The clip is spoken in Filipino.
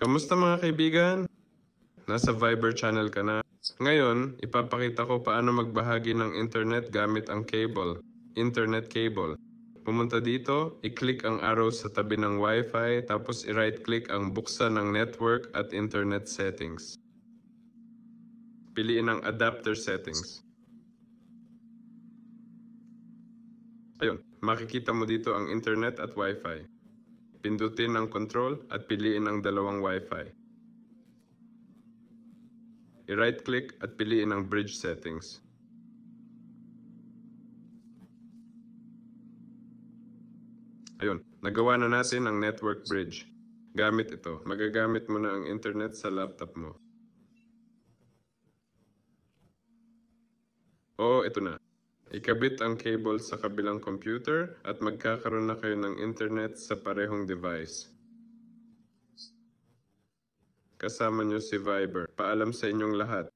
Kamusta mga kaibigan? Nasa Viber channel ka na. Ngayon, ipapakita ko paano magbahagi ng internet gamit ang cable. Internet cable. Pumunta dito, i-click ang arrow sa tabi ng Wi-Fi, tapos i-right-click ang buksan ng network at internet settings. Piliin ang adapter settings. Ayun, makikita mo dito ang internet at Wi-Fi. Pindutin ang control at piliin ang dalawang Wi-Fi. I-right-click at piliin ang bridge settings. Ayun, nagawa na natin ang network bridge. Gamit ito, magagamit mo na ang internet sa laptop mo. Oo, ito na. Ikabit ang cable sa kabilang computer at magkakaroon na kayo ng internet sa parehong device. Kasama nyo si Viber. Paalam sa inyong lahat.